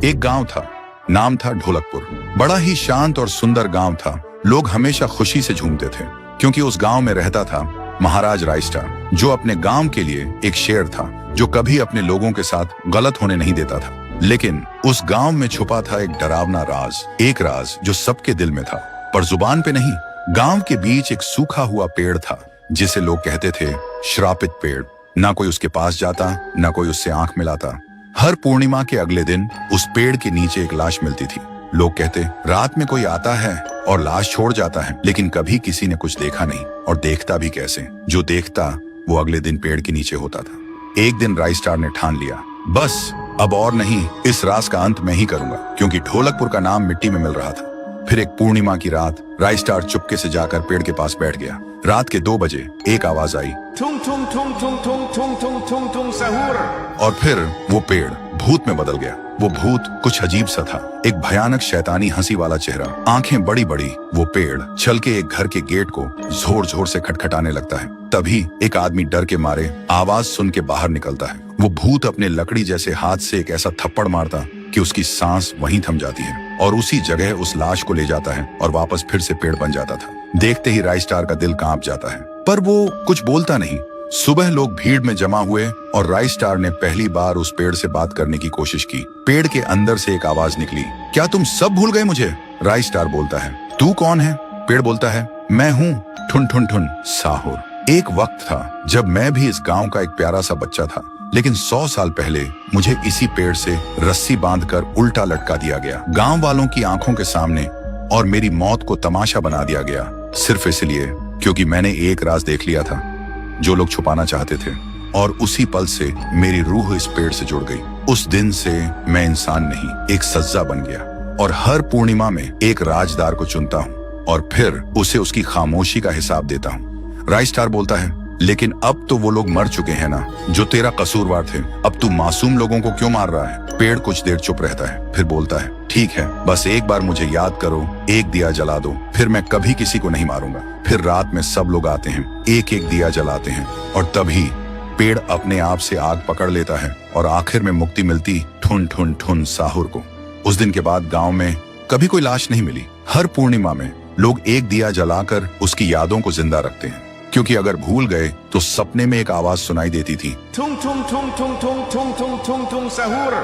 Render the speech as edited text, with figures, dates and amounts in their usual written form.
एक गांव था, नाम था ढोलकपुर। बड़ा ही शांत और सुंदर गांव था। लोग हमेशा खुशी से झूमते थे क्योंकि उस गांव में रहता था महाराज रायस्टार, जो अपने गांव के लिए एक शेर था, जो कभी अपने लोगों के साथ गलत होने नहीं देता था। लेकिन उस गांव में छुपा था एक डरावना राज, एक राज जो सबके दिल में था पर जुबान पे नहीं। गांव के बीच एक सूखा हुआ पेड़ था जिसे लोग कहते थे श्रापित पेड़। ना कोई उसके पास जाता, ना कोई उससे आंख मिलाता। हर पूर्णिमा के अगले दिन उस पेड़ के नीचे एक लाश मिलती थी। लोग कहते रात में कोई आता है और लाश छोड़ जाता है, लेकिन कभी किसी ने कुछ देखा नहीं, और देखता भी कैसे। जो देखता वो अगले दिन पेड़ के नीचे होता था। एक दिन रायस्टार ने ठान लिया, बस अब और नहीं, इस राज का अंत मैं ही करूंगा, क्योंकि ढोलकपुर का नाम मिट्टी में मिल रहा था। फिर एक पूर्णिमा की रात रायस्टार चुपके से जाकर पेड़ के पास बैठ गया। रात के 2 बजे एक आवाज आई, थुंग थुंग थुंग थुंग थुंग थुंग थुंग थुंग थुंग सहूर। और फिर वो पेड़ भूत में बदल गया। वो भूत कुछ अजीब सा था, एक भयानक शैतानी हंसी वाला चेहरा, आंखें बड़ी बड़ी। वो पेड़ चल के एक घर के गेट को जोर जोर से खटखटाने लगता है। तभी एक आदमी डर के मारे आवाज सुन के बाहर निकलता है। वो भूत अपने लकड़ी जैसे हाथ से एक ऐसा थप्पड़ मारता कि उसकी सांस वहीं थम जाती है, और उसी जगह उस लाश को ले जाता है और वापस फिर से पेड़ बन जाता था। देखते ही रायस्टार का दिल कांप जाता है, पर वो कुछ बोलता नहीं। सुबह लोग भीड़ में जमा हुए और रायस्टार ने पहली बार उस पेड़ से बात करने की कोशिश की। पेड़ के अंदर से एक आवाज निकली, क्या तुम सब भूल गए मुझे? रायस्टार बोलता है, तू कौन है? पेड़ बोलता है, मैं हूँ ठुन ठुन ठुन साहुर। एक वक्त था जब मैं भी इस गांव का एक प्यारा सा बच्चा था, लेकिन 100 साल पहले मुझे इसी पेड़ से रस्सी बांधकर उल्टा लटका दिया गया, गांव वालों की आंखों के सामने, और मेरी मौत को तमाशा बना दिया गया, सिर्फ इसलिए क्योंकि मैंने एक राज देख लिया था जो लोग छुपाना चाहते थे। और उसी पल से मेरी रूह इस पेड़ से जुड़ गई। उस दिन से मैं इंसान नहीं, एक सज्जा बन गया, और हर पूर्णिमा में एक राजदार को चुनता हूँ और फिर उसे उसकी खामोशी का हिसाब देता हूँ। रायस्टार बोलता है, लेकिन अब तो वो लोग मर चुके हैं ना, जो तेरा कसूरवार थे। अब तू मासूम लोगों को क्यों मार रहा है? पेड़ कुछ देर चुप रहता है, फिर बोलता है, ठीक है, बस एक बार मुझे याद करो, एक दिया जला दो, फिर मैं कभी किसी को नहीं मारूंगा। फिर रात में सब लोग आते हैं, एक एक दिया जलाते हैं, और तभी पेड़ अपने आप से आग पकड़ लेता है, और आखिर में मुक्ति मिलती ठुन ठुन ठुन साहुर को। उस दिन के बाद गांव में कभी कोई लाश नहीं मिली। हर पूर्णिमा में लोग एक दिया जलाकर उसकी यादों को जिंदा रखते हैं, क्योंकि अगर भूल गए तो सपने में एक आवाज सुनाई देती थी, थुंग थुंग थुंग थुंग थुंग थुंग थुंग थुंग थुंग सहूर।